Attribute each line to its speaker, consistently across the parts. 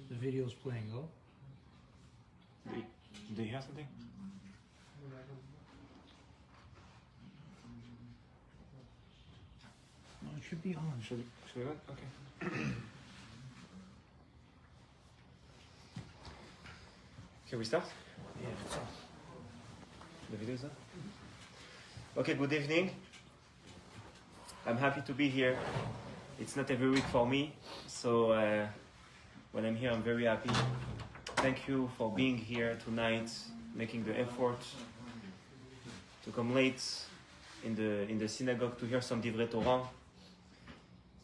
Speaker 1: The video's playing, oh?
Speaker 2: Do you hear something?
Speaker 1: No, it should be on.
Speaker 2: Should we go? Okay. Can we start?
Speaker 1: Yeah, it's on.
Speaker 2: The video is on? Okay, good evening. I'm happy to be here. It's not every week for me, so when I'm here, I'm very happy. Thank you for being here tonight, making the effort to come late in the synagogue to hear some divrei Torah.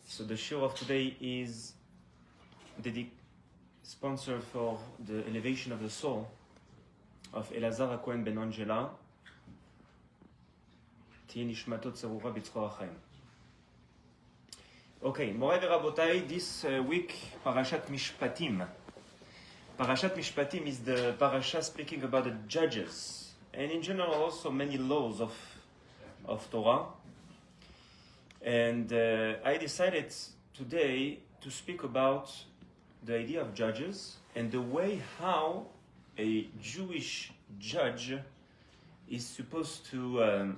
Speaker 2: So the show of today is sponsored for the elevation of the soul of Elazar HaKohen ben Angela. Tihi nishmato tzarura b'tzchor hachaim. Okay, Moray v'Rabotai, this week, Parashat Mishpatim. Parashat Mishpatim is the parasha speaking about the judges, and in general also many laws of Torah. And I decided today to speak about the idea of judges and the way how a Jewish judge is supposed to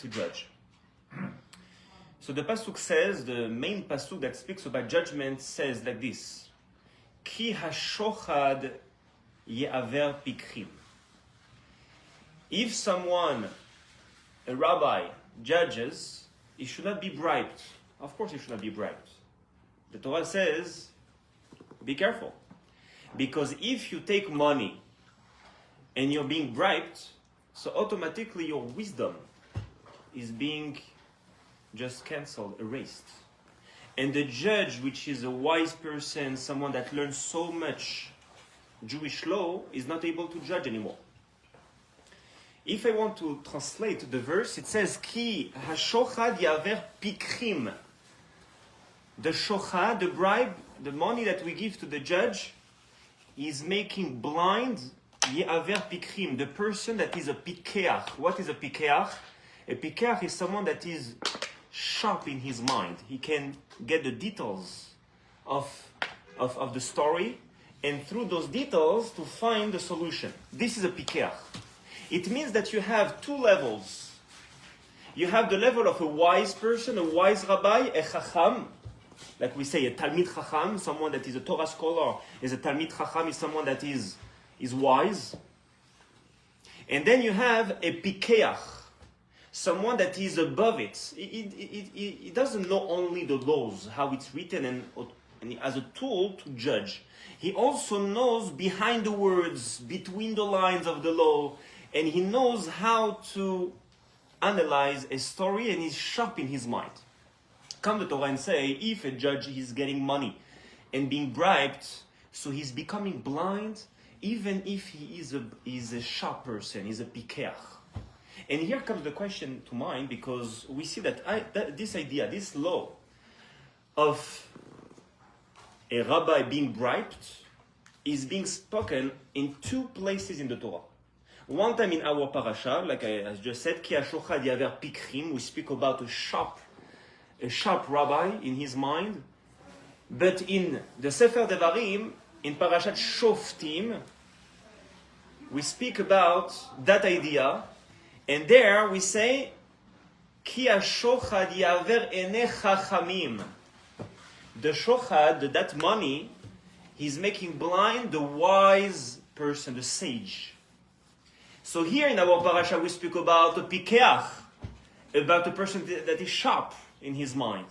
Speaker 2: judge. So the pasuk says, the main pasuk that speaks about judgment says like this: Ki hashochad ye'aver pikrim. If someone, a rabbi, judges, he should not be bribed. Of course he should not be bribed. The Torah says, be careful. Because if you take money and you're being bribed, so automatically your wisdom is being just cancelled, erased. And the judge, which is a wise person, someone that learns so much Jewish law, is not able to judge anymore. If I want to translate the verse, it says, Ki hashochad yaver pikrim. The shochad, the bribe, the money that we give to the judge, is making blind yaver pikrim, the person that is a pikeach. What is a pikeach? A pikeach is someone that is sharp in his mind. He can get the details of the story, and through those details to find the solution. This is a pikeach. It means that you have two levels. You have the level of a wise person, a wise rabbi, a chacham, like we say, a talmid chacham, someone that is a Torah scholar, is a talmid chacham, is someone that is wise. And then you have a pikeach, someone that is above it. He doesn't know only the laws, how it's written, and as a tool to judge. He also knows behind the words, between the lines of the law, and he knows how to analyze a story, and he's sharp in his mind. Come the Torah and say, if a judge is getting money and being bribed, so he's becoming blind, even if he is a sharp person, he's a pikeach. And here comes the question to mind, because we see that this idea, this law of a rabbi being bribed is being spoken in two places in the Torah. One time in our parasha, like I just said, Ki hashochad yaver pikrim, we speak about a sharp rabbi in his mind. But in the Sefer Devarim, in Parashat Shoftim, we speak about that idea. And there we say, Ki hashochad yaver enei chachamim. The shochad, that money, he's making blind the wise person, the sage. So here in our parasha we speak about a pikeach, about a person that is sharp in his mind.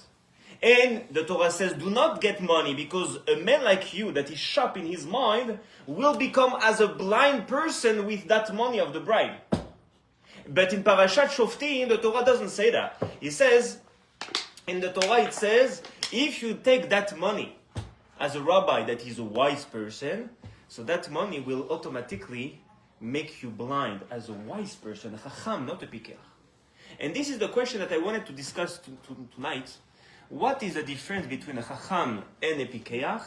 Speaker 2: And the Torah says, do not get money, because a man like you that is sharp in his mind will become as a blind person with that money of the bribe. But in Parashat Shoftim, the Torah doesn't say that. It says, in the Torah it says, if you take that money as a rabbi that is a wise person, so that money will automatically make you blind as a wise person, a chacham, not a pikeach. And this is the question that I wanted to discuss tonight. What is the difference between a chacham and a pikeach,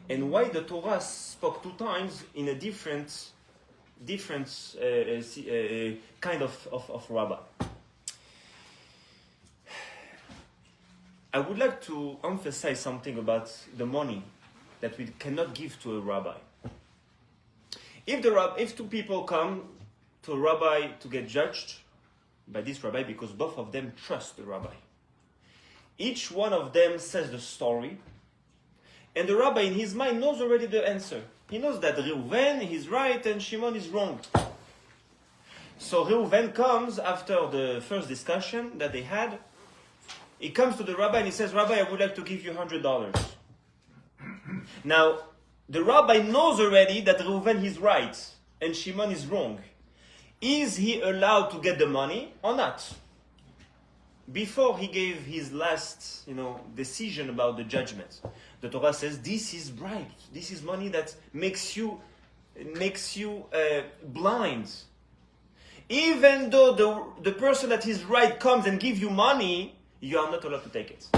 Speaker 2: and why the Torah spoke two times in a different kind of rabbi? I would like to emphasize something about the money that we cannot give to a rabbi. If two people come to a rabbi to get judged by this rabbi because both of them trust the rabbi, each one of them says the story, and the rabbi in his mind knows already the answer. He knows that Reuven is right and Shimon is wrong. So Reuven comes after the first discussion that they had. He comes to the rabbi and he says, Rabbi, I would like to give you $100. Now, the rabbi knows already that Reuven is right and Shimon is wrong. Is he allowed to get the money or not? Before he gave his last, decision about the judgment, the Torah says this is bribe. This is money that makes you blind. Even though the person that is right comes and gives you money, you are not allowed to take it.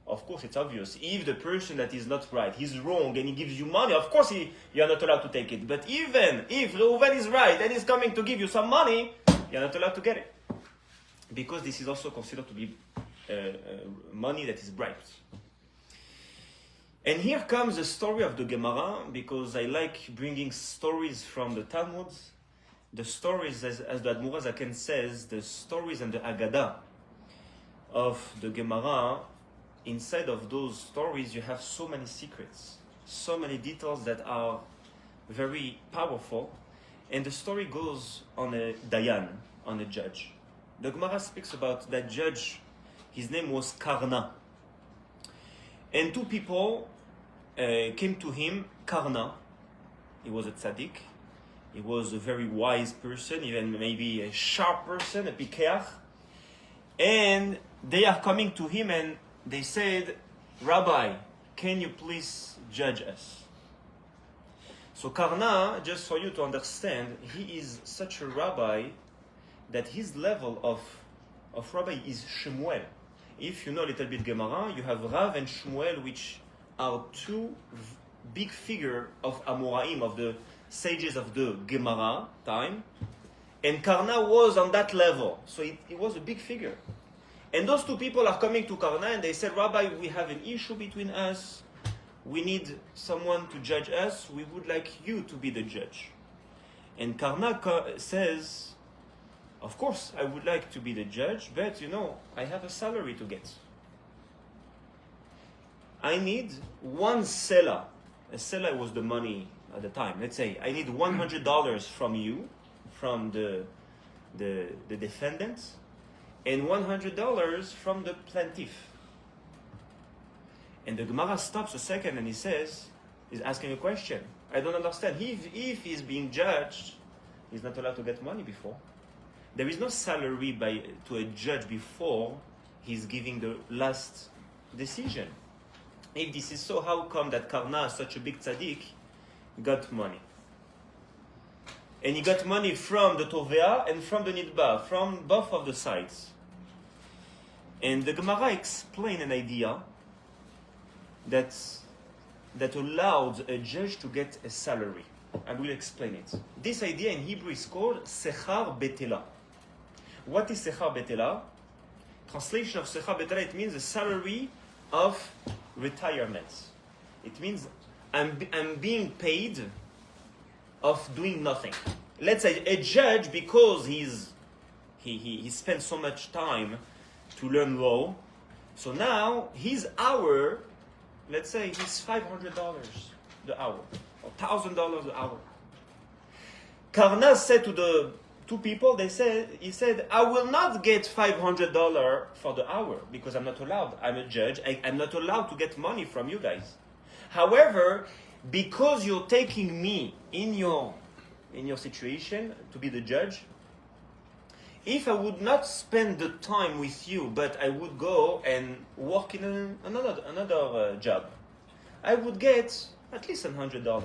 Speaker 2: Of course, it's obvious. If the person that is not right, he's wrong, and he gives you money, of course you are not allowed to take it. But even if Reuven is right and he's coming to give you some money, you are not allowed to get it. Because this is also considered to be money that is bribed. And here comes the story of the Gemara, because I like bringing stories from the Talmud. The stories, as the Admor Zaken says, the stories and the Agadah of the Gemara, inside of those stories you have so many secrets, so many details that are very powerful. And the story goes on a Dayan, on a judge. The Gemara speaks about that judge. His name was Karna. And two people came to him. Karna, he was a tzaddik. He was a very wise person, even maybe a sharp person, a pikeach. And they are coming to him and they said, Rabbi, can you please judge us? So Karna, just for you to understand, he is such a rabbi that his level of rabbi is Shmuel. If you know a little bit Gemara, you have Rav and Shmuel, which are two big figures of Amoraim, of the sages of the Gemara time. And Karna was on that level. So he was a big figure. And those two people are coming to Karna and they said, Rabbi, we have an issue between us. We need someone to judge us. We would like you to be the judge. And Karna says, of course, I would like to be the judge, but I have a salary to get. I need one sela. A sela was the money at the time. Let's say I need $100 from you, from the defendant, and $100 from the plaintiff. And the Gemara stops a second and he's asking a question. I don't understand. If he's being judged, he's not allowed to get money before. There is no salary to a judge before he's giving the last decision. If this is so, how come that Karna, such a big tzaddik, got money? And he got money from the Tovea and from the Nidba, from both of the sides. And the Gemara explained an idea that allowed a judge to get a salary. I will explain it. This idea in Hebrew is called Sechar Betela. What is Sechar Betela? Translation of Sechar Betela, it means a salary of retirement. It means I'm being paid of doing nothing. Let's say a judge, because he spent so much time to learn law, so now his hour, let's say he's $500 the hour, or $1,000 the hour. Karna said to the two people, he said, I will not get $500 for the hour because I'm not allowed. I'm a judge. I'm not allowed to get money from you guys. However, because you're taking me in your situation to be the judge, if I would not spend the time with you, but I would go and work in another job, I would get at least $100.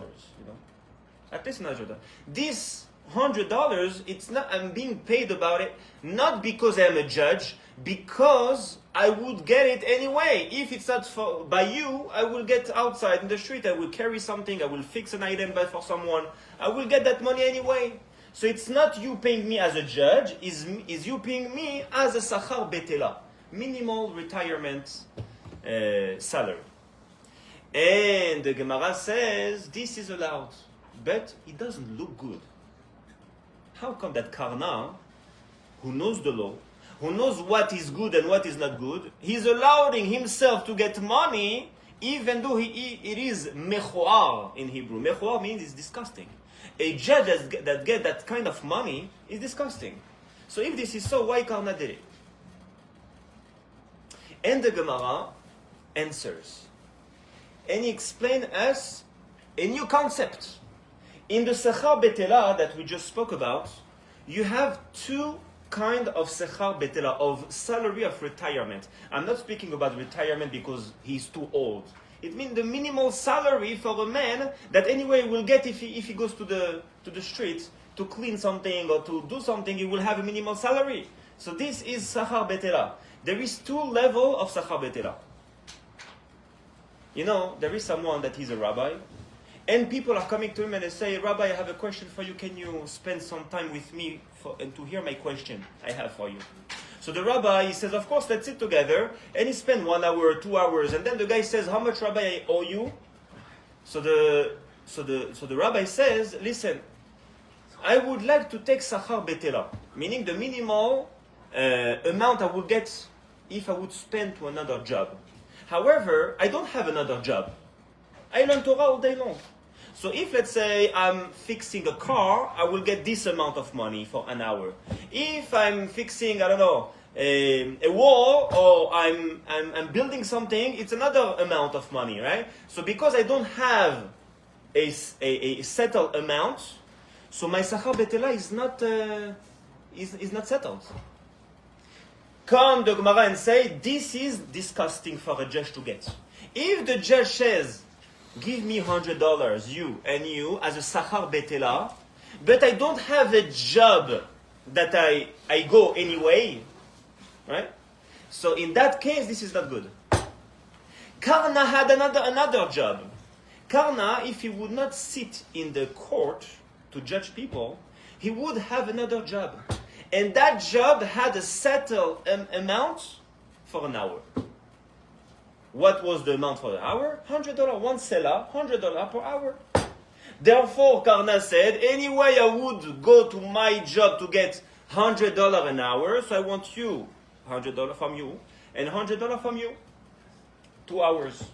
Speaker 2: At least $100. This $100, it's not. I'm being paid about it not because I'm a judge, because I would get it anyway. If it's not by you, I will get outside in the street. I will carry something. I will fix an item for someone. I will get that money anyway. So it's not you paying me as a judge. Is you paying me as a sachar betela, minimal retirement salary. And the Gemara says this is allowed, but it doesn't look good. How come that Karna, who knows the law, who knows what is good and what is not good, he's allowing himself to get money even though it is mechoar in Hebrew. Mechoar means it's disgusting. A judge that get that kind of money is disgusting. So if this is so, why Karna did it? And the Gemara answers. And he explained us a new concept. In the Sechar Betela that we just spoke about, you have two kind of Sechar Betela, of salary of retirement. I'm not speaking about retirement because he's too old. It means the minimal salary for a man that anyway will get if he goes to the street to clean something or to do something, he will have a minimal salary. So this is Sechar Betela. There is two levels of Sechar Betela. You know, there is someone that is a rabbi, and people are coming to him and they say, Rabbi, I have a question for you. Can you spend some time with me and to hear my question I have for you? So the rabbi, he says, of course, let's sit together. And he spends 1 hour, 2 hours. And then the guy says, how much, Rabbi, I owe you? So the rabbi says, listen, I would like to take Sachar Betela, meaning the minimal amount I would get if I would spend to another job. However, I don't have another job. I learn Torah all day long. So if, let's say, I'm fixing a car, I will get this amount of money for an hour. If I'm fixing, I don't know, a wall, or I'm building something, it's another amount of money, right? So because I don't have a settled amount, so my Sachar Betela is not settled. Come the Gemara and say, this is disgusting for a judge to get. If the judge says, give me $100, you and you, as a Sachar Betela, but I don't have a job that I go anyway, right? So in that case, this is not good. Karna had another job. Karna, if he would not sit in the court to judge people, he would have another job. And that job had a settled amount for an hour. What was the amount for the hour? $100, one selah, $100 per hour. Therefore, Karna said, anyway, I would go to my job to get $100 an hour, so I want you, $100 from you, and $100 from you. 2 hours.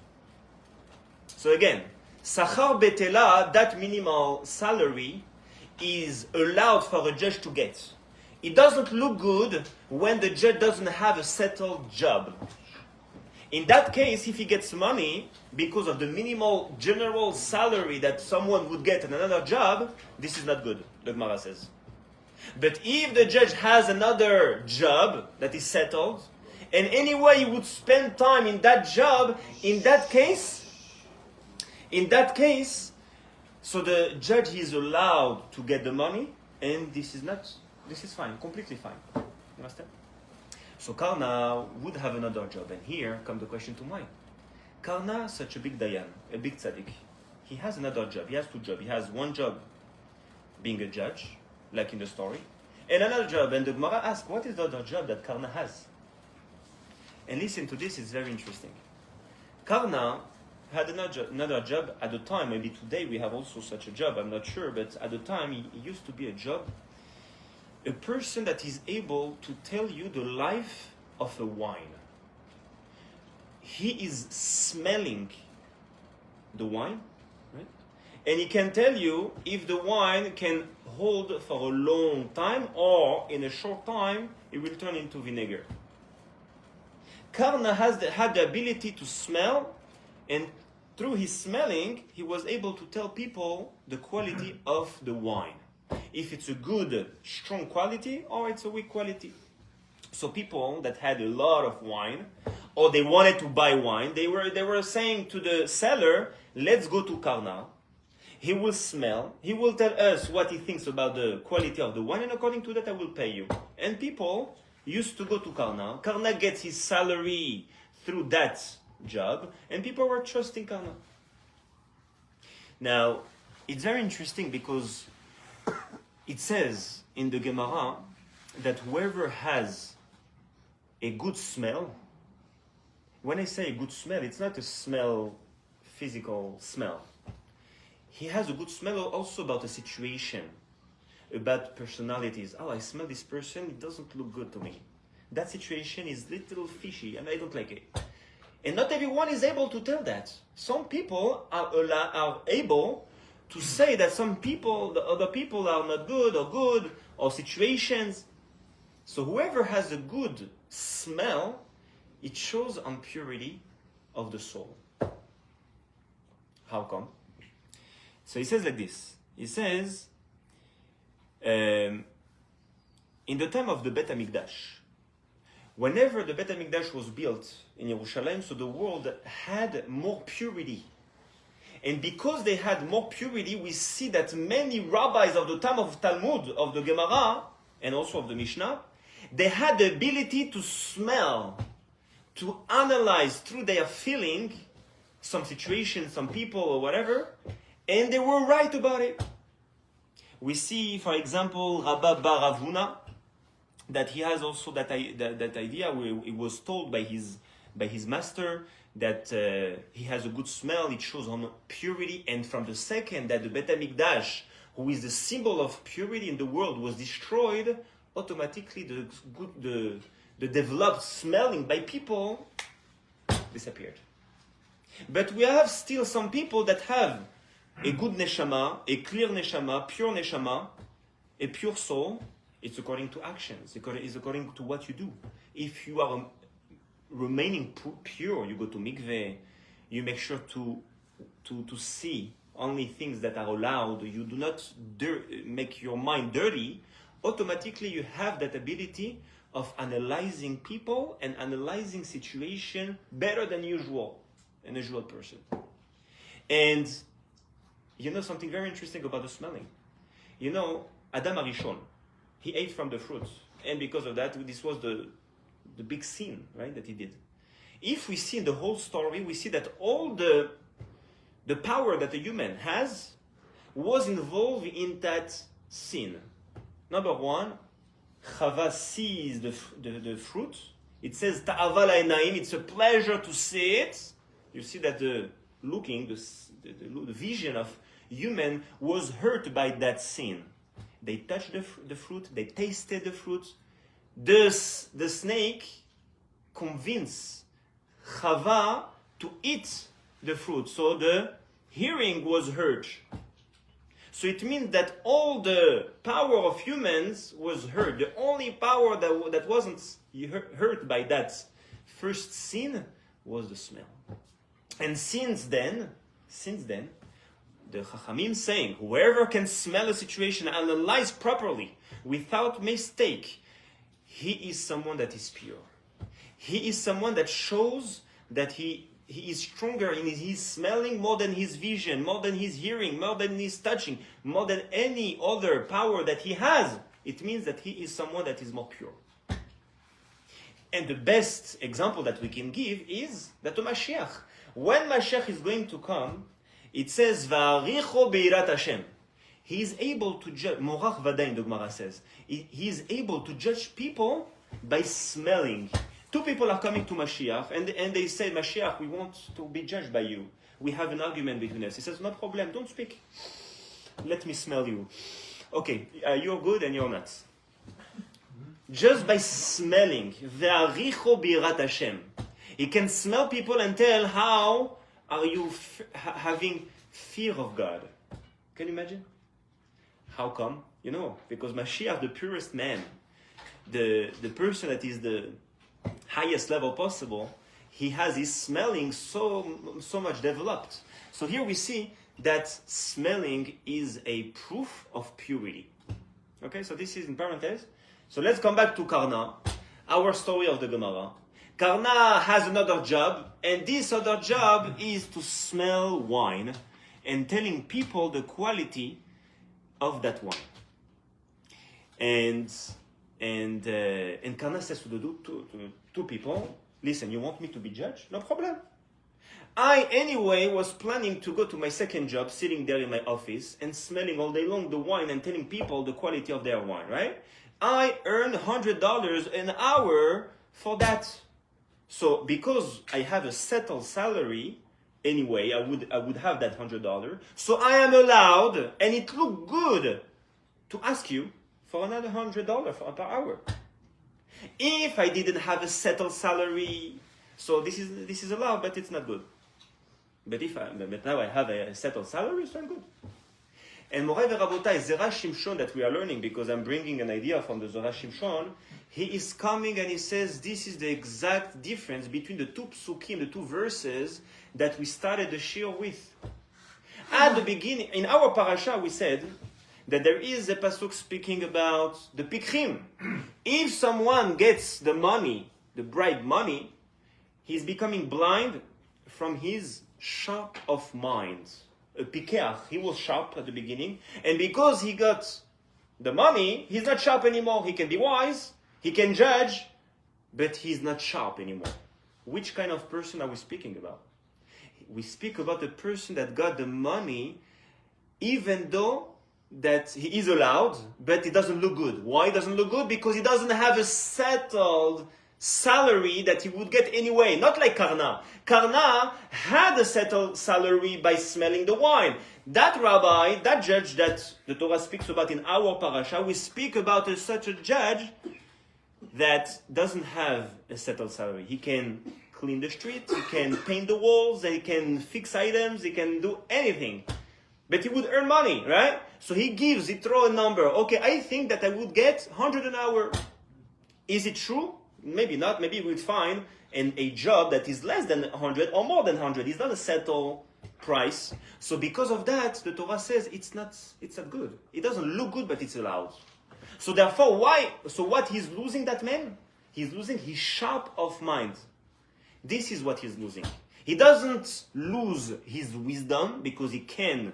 Speaker 2: So again, Sachar Betela, that minimal salary, is allowed for a judge to get. It doesn't look good when the judge doesn't have a settled job. In that case, if he gets money because of the minimal general salary that someone would get in another job, this is not good, the Gemara says. But if the judge has another job that is settled, and anyway he would spend time in that job, in that case, so the judge is allowed to get the money, and this is fine, completely fine. You understand? So Karna would have another job, and here comes the question to mind. Karna, such a big dayan, a big tzaddik, he has another job. He has two jobs. He has one job being a judge, like in the story, and another job. And the Gemara asks, what is the other job that Karna has? And listen to this, it's very interesting. Karna had another job at the time. Maybe today we have also such a job, I'm not sure, but at the time he used to be a job. A person that is able to tell you the life of a wine. He is smelling the wine, right? And he can tell you if the wine can hold for a long time or in a short time it will turn into vinegar. Karna had the ability to smell, and through his smelling he was able to tell people the quality of the wine. If it's a good, strong quality, or it's a weak quality. So people that had a lot of wine, or they wanted to buy wine, they were saying to the seller, let's go to Karna. He will smell, he will tell us what he thinks about the quality of the wine, and according to that I will pay you. And people used to go to Karna. Karna gets his salary through that job, and people were trusting Karna. Now, it's very interesting because it says in the Gemara that whoever has a good smell, when I say a good smell, it's not a smell physical smell. He has a good smell also about a situation, about personalities. Oh, I smell this person, it doesn't look good to me. That situation is little fishy and I don't like it. And not everyone is able to tell that. Some people are able to say that some people, the other people are not good, or situations. So whoever has a good smell, it shows on purity of the soul. How come? So he says like this. He says, in the time of the Bet HaMikdash, whenever the Bet HaMikdash was built in Jerusalem, so the world had more purity. And because they had more purity, we see that many rabbis of the time of Talmud, of the Gemara, and also of the Mishnah, they had the ability to smell, to analyze through their feeling some situation, some people, or whatever, and they were right about it. We see, for example, Rabbi Bar Avuna, that he has also that idea where he was told by his master that he has a good smell, it shows on purity, and from the second that the Bet HaMikdash, who is the symbol of purity in the world, was destroyed, automatically the developed smelling by people disappeared. But we have still some people that have a good neshama, a clear neshama, a pure soul. It's according to actions. It's according to what you do. If you are remaining pure, you go to mikveh, you make sure to see only things that are allowed, you do not make your mind dirty, automatically you have that ability of analyzing people and analyzing situation better than usual, an usual person. And you know something very interesting about the smelling. You know, Adam HaRishon, he ate from the fruit. And because of that, this was the big sin, right, that he did. If we see in the whole story, we see that all the power that a human has was involved in that sin. Number one, Chava sees the fruit. It says, Ta'ava la'enayim, it's a pleasure to see it. You see that the vision of human was hurt by that sin. They touched the fruit, they tasted the fruit. The snake convinced Chava to eat the fruit. So the hearing was hurt. So it means that all the power of humans was hurt. The only power that wasn't hurt by that first sin was the smell. And since then, the Chachamim saying, whoever can smell a situation, analyze properly, without mistake, he is someone that is pure. He is someone that shows that he is stronger in his smelling more than his vision, more than his hearing, more than his touching, more than any other power that he has. It means that he is someone that is more pure. And the best example that we can give is that of Mashiach. When Mashiach is going to come, it says, Va'aricho beirat Hashem. He is able to judge, Morach Vadain, the Gemara says, he is able to judge people by smelling. Two people are coming to Mashiach, and they say, Mashiach, we want to be judged by you. We have an argument between us. He says, no problem, don't speak. Let me smell you. Okay, you're good and you're not. Just by smelling, Ve'aricho beirat Hashem. He can smell people and tell how are you having fear of God. Can you imagine? How come? You know, because Mashiach, the purest man, the person that is the highest level possible, he has his smelling so much developed. So here we see that smelling is a proof of purity. Okay, so this is in parentheses. So let's come back to Karna, our story of the Gemara. Karna has another job, and this other job is to smell wine and telling people the quality of that wine. And Karna says to the two people, listen, you want me to be judged? No problem. I, anyway, was planning to go to my second job, sitting there in my office and smelling all day long the wine and telling people the quality of their wine, right? I earned $100 an hour for that. So because I have a settled salary, anyway. I would have that $100. So I am allowed, and it looked good, to ask you for another $100 per hour. If I didn't have a settled salary, so this is allowed, but it's not good. But now I have a settled salary, it's not good. And Moray Verabotai, Zera Shimshon that we are learning, because I'm bringing an idea from the Zera Shimshon, he is coming and he says this is the exact difference between the two psukim, the two verses that we started the shir with. At the beginning, in our parasha, we said that there is a pasuk speaking about the pikrim. If someone gets the money, the bribe money, he's becoming blind from his sharp of mind. A pikeach, he was sharp at the beginning, and because he got the money, he's not sharp anymore. He can be wise, he can judge, but he's not sharp anymore. Which kind of person are we speaking about? We speak about the person that got the money, even though that he is allowed, but it doesn't look good. Why it doesn't look good? Because he doesn't have a settled salary that he would get anyway. Not like Karna. Karna had a settled salary by smelling the wine. That rabbi, that judge that the Torah speaks about in our parasha, we speak about such a judge that doesn't have a settled salary. He can clean the street, he can paint the walls, he can fix items, he can do anything. But he would earn money, right? So he throws a number. Okay, I think that I would get 100 an hour. Is it true? Maybe not. Maybe we'd find a job that is less than 100 or more than 100. It's not a settled price. So because of that, the Torah says it's not good. It doesn't look good, but it's allowed. So therefore, why? So what he's losing, that man? He's losing his sharp of mind. This is what he's losing. He doesn't lose his wisdom because he can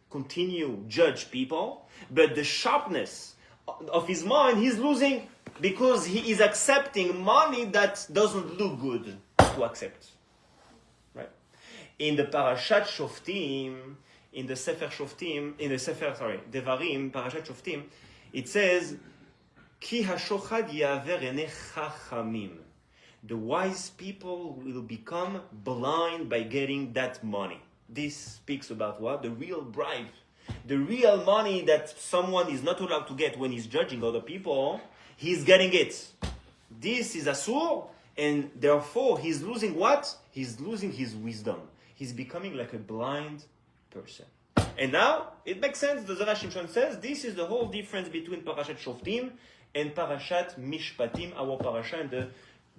Speaker 2: continue judge people, but the sharpness of his mind he's losing because he is accepting money that doesn't look good to accept. Right? In the Parashat Shoftim, in the Sefer Devarim, Parashat Shoftim, it says, Ki hashochad yaver enei chachamim. The wise people will become blind by getting that money. This speaks about what? The real bribe. The real money that someone is not allowed to get when he's judging other people, he's getting it. This is asur, and therefore he's losing what? He's losing his wisdom. He's becoming like a blind person. And now, it makes sense, the Zera Shimshon says, this is the whole difference between Parashat Shoftim and Parashat Mishpatim, our parasha, and the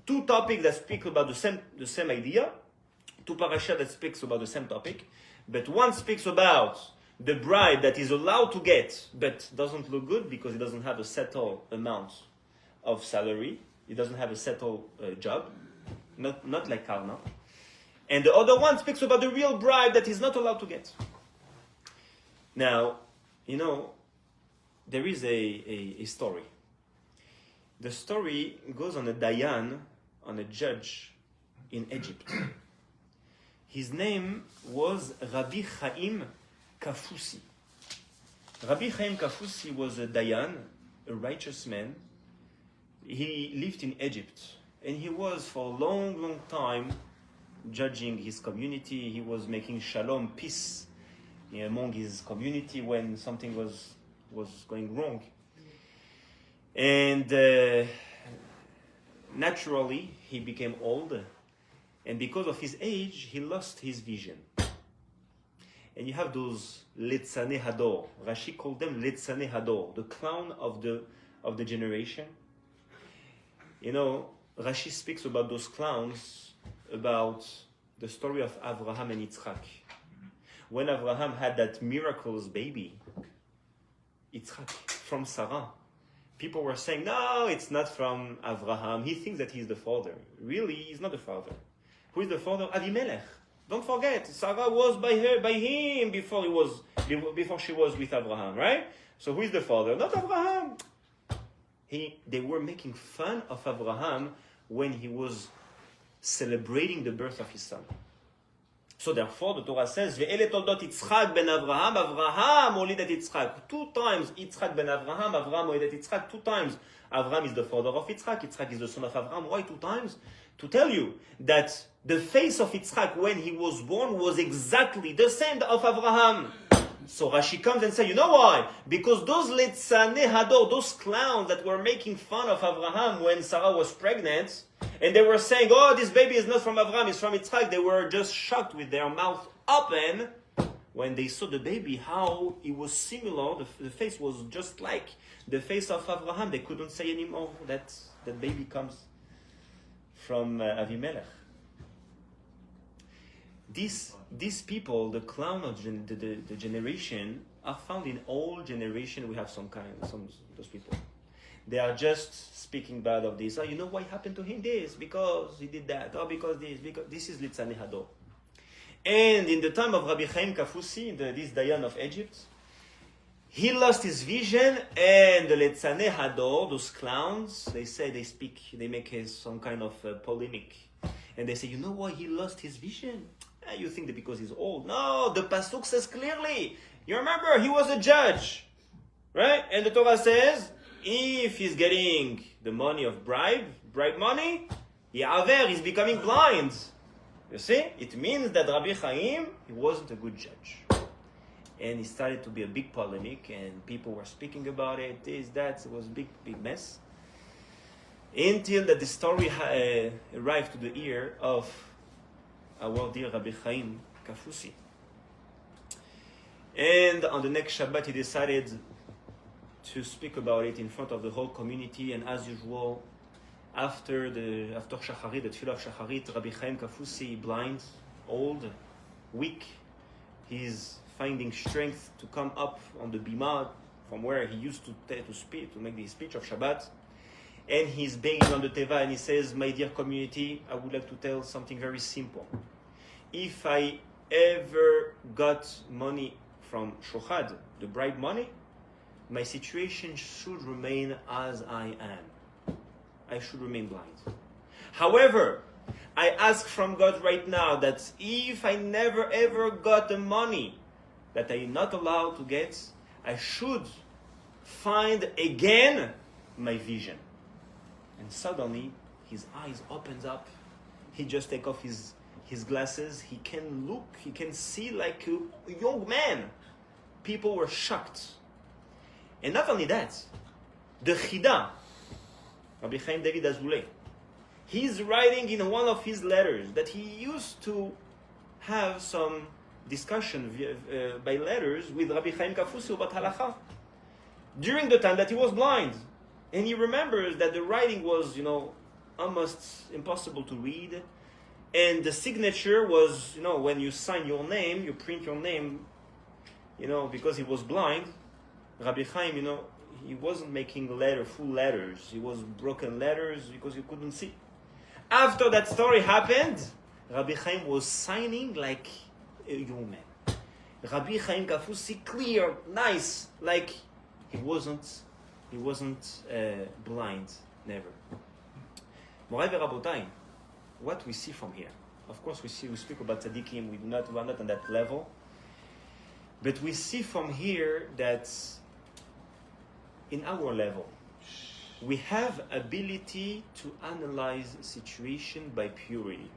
Speaker 2: two topics that speak about the same idea, two parasha that speaks about the same topic, but one speaks about the bribe that is allowed to get, but doesn't look good because it doesn't have a settled amount of salary, it doesn't have a settled job, not like Karna. And the other one speaks about the real bribe that is not allowed to get. Now, there is a story. The story goes on a dayan, on a judge in Egypt. His name was Rabbi Chaim Kanievski. Rabbi Chaim Kanievski was a dayan, a righteous man. He lived in Egypt, and he was for a long, long time judging his community. He was making shalom, peace, among his community when something was going wrong. And naturally, he became old, and because of his age, he lost his vision. And you have those Litzanei Hador. Rashi called them Litzanei Hador, the clown of the generation. Rashi speaks about those clowns, about the story of Abraham and Yitzchak. When Abraham had that miraculous baby, Yitzchak, from Sarah, people were saying, no, it's not from Abraham. He thinks that he's the father. Really, he's not the father. Who is the father? Avimelech. Don't forget, Sarah was by him before she was with Abraham, right? So who is the father? Not Abraham. They were making fun of Abraham when he was celebrating the birth of his son. So therefore, the Torah says, "Ve'ele toldot Yitzchak ben Avraham, Avraham olid et Yitzchak." 2 times Yitzchak ben Avraham, Avraham olid et Yitzchak. 2 times Avraham is the father of Yitzchak. Yitzchak is the son of Avraham. Why 2 times? to tell you that the face of Yitzchak when he was born was exactly the same of Abraham. So Rashi comes and says, you know why? Because those Litzanei Hador, those clowns that were making fun of Abraham when Sarah was pregnant, and they were saying, oh, this baby is not from Abraham, it's from Yitzchak. They were just shocked with their mouth open when they saw the baby, how it was similar, the face was just like the face of Abraham. They couldn't say anymore that the baby comes from Avimelech. These people, the clown of the generation, are found in all generation. We have those people. They are just speaking bad of this. Oh, you know why happened to him this? Because he did that. Oh, because this is Litzanei Hador. And in the time of Rabbi Chaim Kanievski, this Dayan of Egypt, he lost his vision, and the Litzanei Hador, those clowns, they make some kind of polemic. And they say, you know why he lost his vision? You think that because he's old. No, the Pasuk says clearly. You remember, he was a judge. Right? And the Torah says, if he's getting the money of bribe money, he's becoming blind. You see? It means that Rabbi Chaim, he wasn't a good judge. And he started to be a big polemic, and people were speaking about it, this, that. It was a big mess. Until that the story arrived to the ear of our dear Rabbi Chaim Kanievski. And on the next Shabbat, he decided to speak about it in front of the whole community. And as usual, after Shacharit, the tefillah of Shacharit, Rabbi Chaim Kanievski, blind, old, weak, he's finding strength to come up on the bima from where he used to speak, to make the speech of Shabbat. And he's banging on the teva and he says, my dear community, I would like to tell something very simple. If I ever got money from shochad, the bribe money, my situation should remain as I am. I should remain blind. However, I ask from God right now that if I never ever got the money that I'm not allowed to get, I should find again my vision. And suddenly, his eyes opens up. He just takes off his glasses. He can look. He can see like a young man. People were shocked. And not only that, the Chida, Rabbi Chaim David Azulay, he's writing in one of his letters that he used to have some discussion by letters with Rabbi Chaim Kanievski about halacha during the time that he was blind. And he remembers that the writing was, almost impossible to read. And the signature was, when you sign your name, you print your name, because he was blind. Rabbi Chaim, he wasn't making full letters. He was broken letters because he couldn't see. After that story happened, Rabbi Chaim was signing like a young man. Rabbi Chaim Kanievski, clear, nice, like he wasn't blind, never. Morai v'Rabotai, what we see from here, of course we speak about tzaddikim, we're not on that level, but we see from here that in our level, we have ability to analyze situation by purity.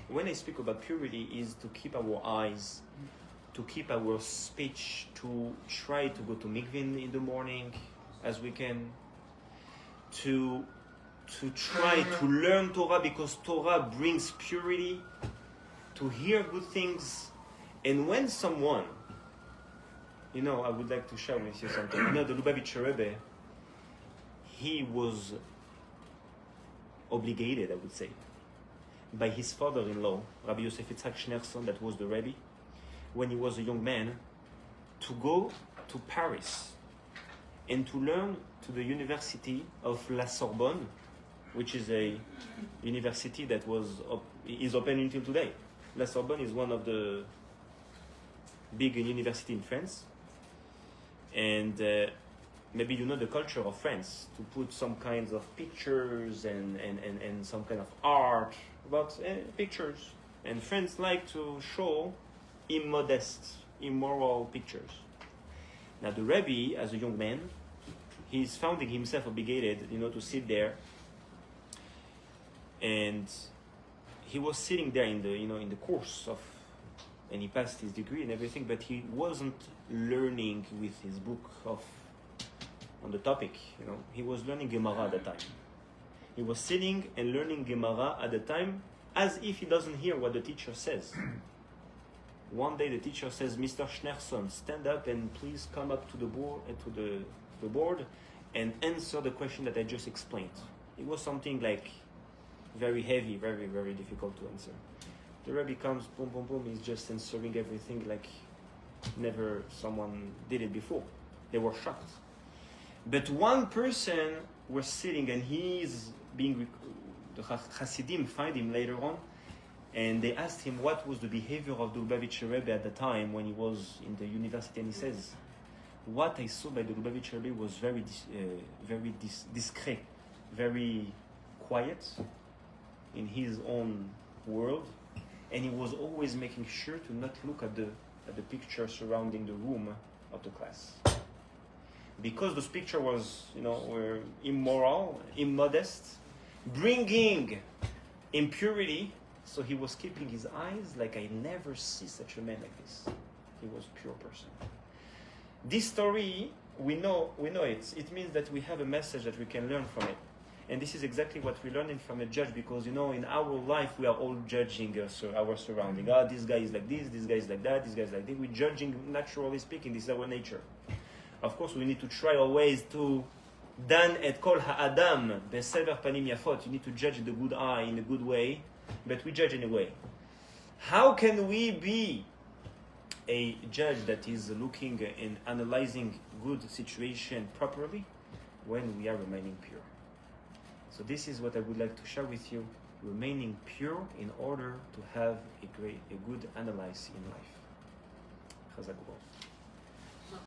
Speaker 2: When I speak about purity, is to keep our eyes, to keep our speech, to try to go to mikveh in the morning, as we can, to try to learn Torah because Torah brings purity, to hear good things. And when someone, I would like to share with you something. The Lubavitcher Rebbe, he was obligated, I would say, by his father-in-law, Rabbi Yosef Yitzhak Schneerson, that was the Rebbe, when he was a young man, to go to Paris and to learn to the University of La Sorbonne, which is a university that is open until today. La Sorbonne is one of the big universities in France. And maybe you know the culture of France, to put some kinds of pictures and some kind of art about pictures. And French like to show immodest, immoral pictures. Now the Rebbe, as a young man, he's finding himself obligated, to sit there and he was sitting there in the in the course of, and he passed his degree and everything, but he wasn't learning with his book on the topic. He was learning Gemara at the time. He was sitting and learning Gemara at the time as if he doesn't hear what the teacher says. One day the teacher says, "Mr. Schneerson, stand up and please come up to the board and answer the question that I just explained." It was something like very heavy, very, very difficult to answer. The Rebbe comes, boom, boom, boom, he's just answering everything like never someone did it before. They were shocked. But one person was sitting, and he's being, the Hasidim find him later on, and they asked him what was the behavior of the Lubavitcher Rebbe at the time when he was in the university, and he says, "What I saw by the Lubavitcher Rebbe was very discreet, very quiet in his own world, and he was always making sure to not look at the picture surrounding the room of the class. Because those pictures were immoral, immodest, bringing impurity, so he was keeping his eyes like I never see such a man like this. He was a pure person." This story, we know it. It means that we have a message that we can learn from it. And this is exactly what we're learning from a judge, because in our life we are all judging our surrounding. This guy is like this guy is like that, this guy is like this. We're judging, naturally speaking. This is our nature. Of course, we need to try always to dan et kol ha'adam besever panim yafot. You need to judge the good eye in a good way, but we judge anyway. How can we be a judge that is looking and analyzing good situation properly when we are remaining pure? So this is what I would like to share with you, remaining pure in order to have a good analysis in life. Chazak Baruch.